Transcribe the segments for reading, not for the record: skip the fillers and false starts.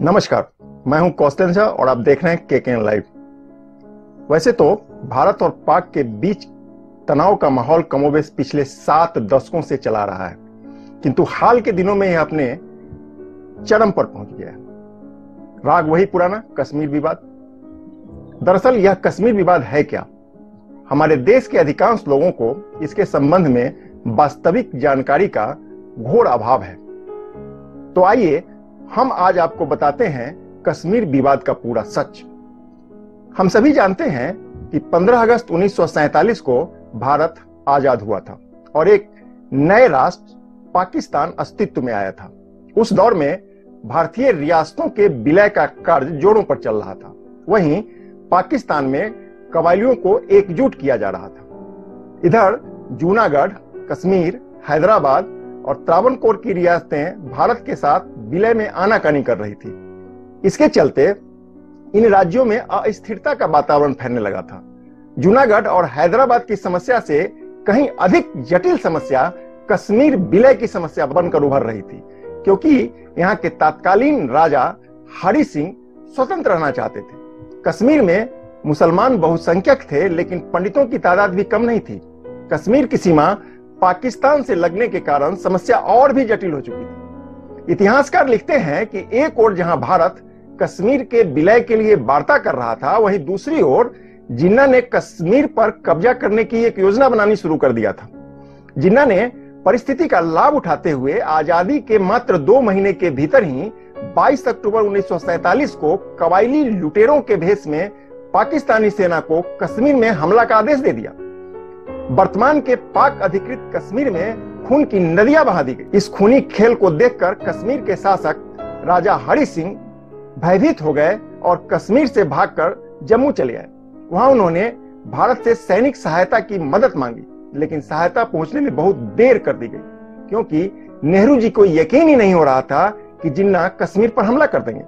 नमस्कार, मैं हूं कौस्तुभ झा और आप देख रहे हैं केकेएन लाइव। वैसे तो भारत और पाक के बीच तनाव का माहौल कमोबेश पिछले 7 दशकों से चला रहा है, किंतु हाल के दिनों में यह अपने चरम पर पहुंच गया है। राग वही पुराना कश्मीर विवाद। दरअसल यह कश्मीर विवाद है क्या? हमारे देश के अधिकांश लोगों को इसके संबंध में वास्तविक जानकारी का घोर अभाव है। तो आइए हम आज आपको बताते हैं कश्मीर विवाद का पूरा सच। हम सभी जानते हैं कि 15 अगस्त 1947 को भारत आजाद हुआ था और एक नए राष्ट्र पाकिस्तान अस्तित्व में आया था। उस दौर में भारतीय रियासतों के विलय का कार्य जोरों पर चल रहा था। वहीं पाकिस्तान में कबायलियों को एकजुट किया जा रहा था। इधर जूनागढ़, कश्मीर, हैदराबाद और त्रावणकोर की रियासतें भारत के साथ विलय में आनाकानी कर रही थी। इसके चलते इन राज्यों में अस्थिरता का वातावरण फैलने लगा था। जूनागढ़ और हैदराबाद की समस्या से कहीं अधिक जटिल समस्या कश्मीर विलय की समस्या बनकर उभर रही थी, क्योंकि यहाँ के तत्कालीन राजा हरि सिंह स्वतंत्र रहना चाहते थे। कश्मीर में मुसलमान बहुसंख्यक थे, लेकिन पंडितों की तादाद भी कम नहीं थी। कश्मीर की सीमा पाकिस्तान से लगने के कारण समस्या और भी जटिल हो चुकी थी। इतिहासकार लिखते हैं कि एक ओर जहां भारत कश्मीर के विलय के लिए वार्ता कर रहा था, वहीं दूसरी ओर जिन्ना ने कश्मीर पर कब्जा करने की एक योजना बनानी शुरू कर दिया था। जिन्ना ने परिस्थिति का लाभ उठाते हुए आजादी के मात्र 2 महीने के भीतर ही 22 अक्टूबर 1947 को कबायली लुटेरों के भेष में पाकिस्तानी सेना को कश्मीर में हमला का आदेश दे दिया। वर्तमान के पाक अधिकृत कश्मीर में खून की नदियां बहा दी गई। इस खूनी खेल को देखकर कश्मीर के शासक राजा हरि सिंह भयभीत हो गए और कश्मीर से भागकर जम्मू चले आए। वहां उन्होंने भारत से सैनिक सहायता की मदद मांगी, लेकिन सहायता पहुंचने में बहुत देर कर दी गई, क्योंकि नेहरू जी को यकीन ही नहीं हो रहा था कि जिन्ना कश्मीर पर हमला कर देंगे।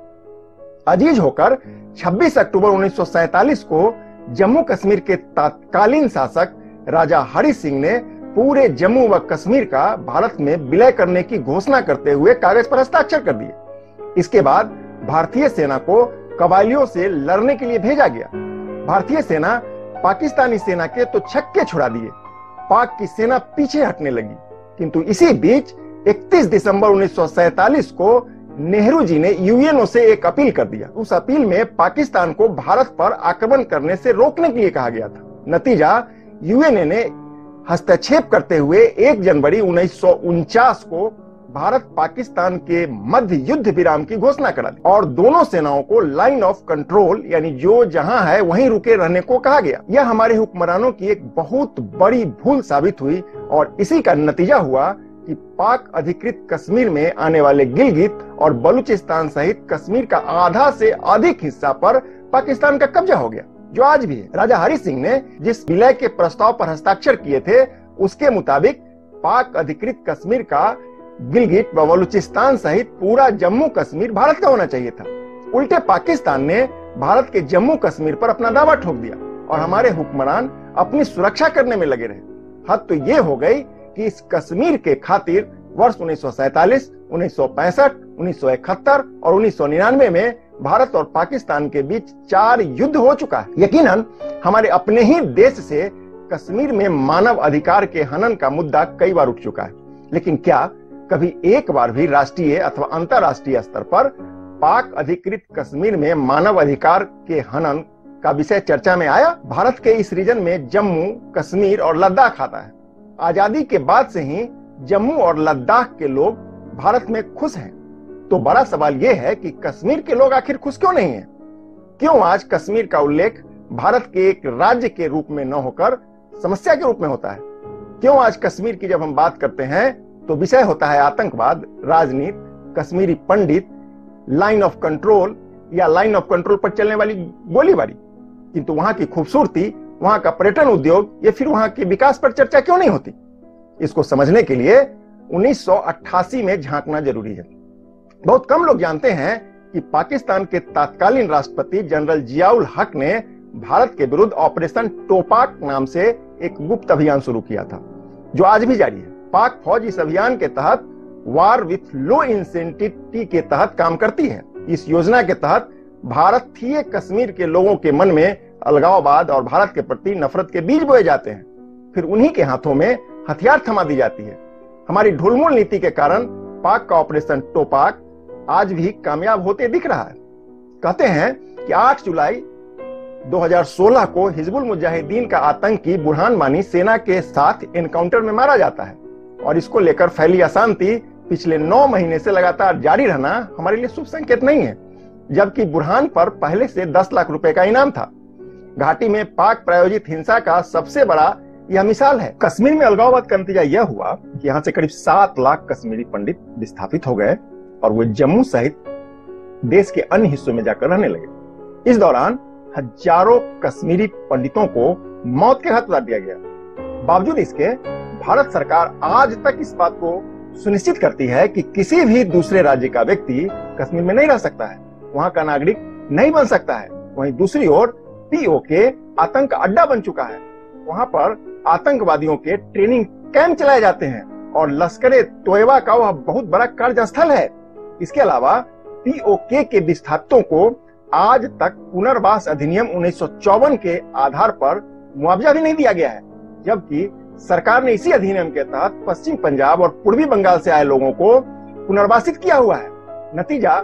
अजीज होकर 26 अक्टूबर 1947 को जम्मू कश्मीर के तत्कालीन शासक राजा हरि सिंह ने पूरे जम्मू व कश्मीर का भारत में विलय करने की घोषणा करते हुए कागज पर हस्ताक्षर कर दिए। इसके बाद भारतीय सेना को कबायलियों से लड़ने के लिए भेजा गया। भारतीय सेना पाकिस्तानी सेना के तो छक्के छुड़ा दिए। पाक की सेना पीछे हटने लगी, किंतु इसी बीच 31 दिसंबर 1947 को नेहरू जी ने यूएनओ से एक अपील कर दिया। उस अपील में पाकिस्तान को भारत पर आक्रमण करने से रोकने के लिए कहा गया था। नतीजा, यूएनए ने हस्तक्षेप करते हुए 1 जनवरी 1949 को भारत पाकिस्तान के मध्य युद्ध विराम की घोषणा करा दी और दोनों सेनाओं को लाइन ऑफ कंट्रोल, यानी जो जहां है वहीं रुके रहने को कहा गया। यह हमारे हुक्मरानों की एक बहुत बड़ी भूल साबित हुई और इसी का नतीजा हुआ कि पाक अधिकृत कश्मीर में आने वाले गिलगित और बलूचिस्तान सहित कश्मीर का आधा से अधिक हिस्सा पर पाकिस्तान का कब्जा हो गया, जो आज भी है। राजा हरि सिंह ने जिस विलय के प्रस्ताव पर हस्ताक्षर किए थे, उसके मुताबिक पाक अधिकृत कश्मीर का गिलगित व बलूचिस्तान सहित पूरा जम्मू कश्मीर भारत का होना चाहिए था। उल्टे पाकिस्तान ने भारत के जम्मू कश्मीर पर अपना दावा ठोक दिया और हमारे हुक्मरान अपनी सुरक्षा करने में लगे रहे। हद तो यह हो गई कि इस कश्मीर के खातिर वर्ष 1947, 1965, 1971 और 1999 में भारत और पाकिस्तान के बीच 4 युद्ध हो चुका है। यकीनन हमारे अपने ही देश से कश्मीर में मानव अधिकार के हनन का मुद्दा कई बार उठ चुका है, लेकिन क्या कभी एक बार भी राष्ट्रीय अथवा अंतरराष्ट्रीय स्तर पर पाक अधिकृत कश्मीर में मानव अधिकार के हनन का विषय चर्चा में आया? भारत के इस रीजन में जम्मू, कश्मीर और लद्दाख आता है। आजादी के बाद से ही जम्मू और लद्दाख के लोग भारत में खुश हैं। तो बड़ा सवाल यह है कि कश्मीर के लोग आखिर खुश क्यों नहीं हैं? क्यों आज कश्मीर का उल्लेख भारत के एक राज्य के रूप में न होकर समस्या के रूप में होता है? क्यों आज कश्मीर की जब हम बात करते हैं तो विषय होता है आतंकवाद, राजनीति, कश्मीरी पंडित, लाइन ऑफ कंट्रोल या लाइन ऑफ कंट्रोल पर चलने वाली गोलीबारी? किंतु वहां की खूबसूरती, वहां का पर्यटन उद्योग या फिर वहां के विकास पर चर्चा क्यों नहीं होती? इसको समझने के लिए 1988 में झांकना जरूरी है। बहुत कम लोग जानते हैं कि पाकिस्तान के तत्कालीन राष्ट्रपति जनरल जियाउल हक ने भारत के विरुद्ध ऑपरेशन टोपाक नाम से एक गुप्त अभियान शुरू किया था, जो आज भी जारी है। पाक फौज इस अभियान के तहत वार विथ लो इंटेंसिटी के तहत काम करती है। इस योजना के तहत भारतीय कश्मीर के लोगों के मन में अलगाववाद और भारत के प्रति नफरत के बीज बोए जाते हैं। फिर उन्हीं के हाथों में हथियार थमा दी जाती है। हमारी ढुलमुल नीति के कारण पाक का ऑपरेशन टोपाक आज भी कामयाब होते दिख रहा है। कहते हैं कि 8 जुलाई 2016 को हिजबुल मुजाहिदीन का आतंकी बुरहान वानी सेना के साथ एनकाउंटर में मारा जाता है और इसको लेकर फैली अशांति पिछले 9 महीने से लगातार जारी रहना हमारे लिए शुभ संकेत नहीं है, जबकि बुरहान पर पहले से 10 लाख रुपए का इनाम था। घाटी में पाक प्रायोजित हिंसा का सबसे बड़ा यह मिसाल है। कश्मीर में अलगाववाद का नतीजा यह हुआ कि यहाँ से करीब 7 लाख कश्मीरी पंडित विस्थापित हो गए और वे जम्मू सहित देश के अन्य हिस्सों में जाकर रहने लगे। इस दौरान हजारों कश्मीरी पंडितों को मौत के घाट उतार दिया गया। बावजूद इसके भारत सरकार आज तक इस बात को सुनिश्चित करती है कि किसी भी दूसरे राज्य का व्यक्ति कश्मीर में नहीं रह सकता है, वहां का नागरिक नहीं बन सकता है। वहीं दूसरी ओर पीओके आतंक अड्डा बन चुका है। वहां पर आतंकवादियों के ट्रेनिंग कैंप चलाए जाते हैं और लश्कर तोयबा का वह बहुत बड़ा कार्यस्थल है। इसके अलावा पीओके के विस्थापितों को आज तक पुनर्वास अधिनियम 1954 के आधार पर मुआवजा भी नहीं दिया गया है, जबकि सरकार ने इसी अधिनियम के तहत पश्चिम पंजाब और पूर्वी बंगाल से आए लोगों को पुनर्वासित किया हुआ है। नतीजा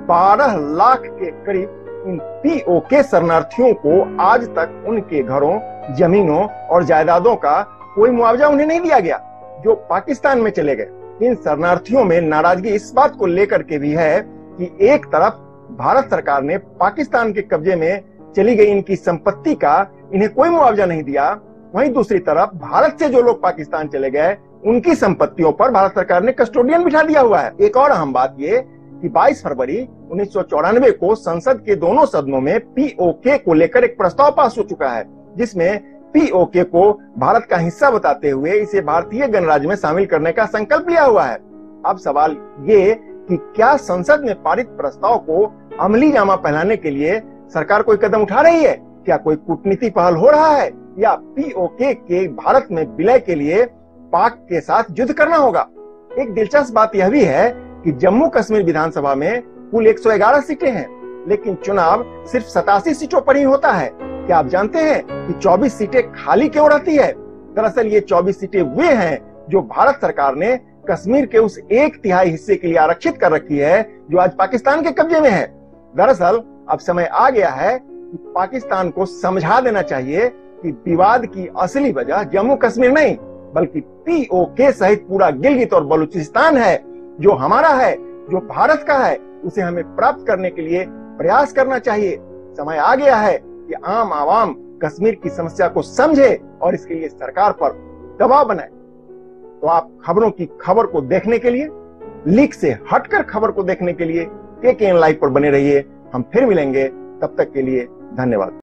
12 लाख के करीब इन पीओके शरणार्थियों को आज तक उनके घरों, जमीनों और जायदादों का कोई मुआवजा उन्हें नहीं दिया गया, जो पाकिस्तान में चले गए। इन शरणार्थियों में नाराजगी इस बात को लेकर के भी है कि एक तरफ भारत सरकार ने पाकिस्तान के कब्जे में चली गई इनकी संपत्ति का इन्हें कोई मुआवजा नहीं दिया, वहीं दूसरी तरफ भारत से जो लोग पाकिस्तान चले गए उनकी संपत्तियों पर भारत सरकार ने कस्टोडियन बिठा दिया हुआ है। एक और अहम बात ये कि 22 फरवरी 1994 को संसद के दोनों सदनों में पीओके को लेकर एक प्रस्ताव पास हो चुका है, जिसमें पीओके को भारत का हिस्सा बताते हुए इसे भारतीय गणराज्य में शामिल करने का संकल्प लिया हुआ है। अब सवाल ये कि क्या संसद में पारित प्रस्ताव को अमली जामा पहनाने के लिए सरकार कोई कदम उठा रही है? क्या कोई कूटनीतिक पहल हो रहा है या पीओके के भारत में विलय के लिए पाक के साथ युद्ध करना होगा? एक दिलचस्प बात यह भी है कि जम्मू कश्मीर विधानसभा में कुल 111 सीटें हैं, लेकिन चुनाव सिर्फ 87 सीटों पर ही होता है। क्या आप जानते हैं कि 24 सीटें खाली क्यों रहती है? दरअसल ये 24 सीटें वे हैं जो भारत सरकार ने कश्मीर के उस 1/3 हिस्से के लिए आरक्षित कर रखी है जो आज पाकिस्तान के कब्जे में है। दरअसल अब समय आ गया है कि पाकिस्तान को समझा देना चाहिए कि विवाद की असली वजह जम्मू कश्मीर नहीं बल्कि पीओके सहित पूरा गिलगित और बलूचिस्तान है, जो हमारा है, जो भारत का है। उसे हमें प्राप्त करने के लिए प्रयास करना चाहिए। समय आ गया है कि आम आवाम कश्मीर की समस्या को समझे और इसके लिए सरकार पर दबाव बनाए। तो आप खबरों की खबर को देखने के लिए, लीक से हटकर खबर को देखने के लिए KKN लाइव पर बने रहिए। हम फिर मिलेंगे, तब तक के लिए धन्यवाद।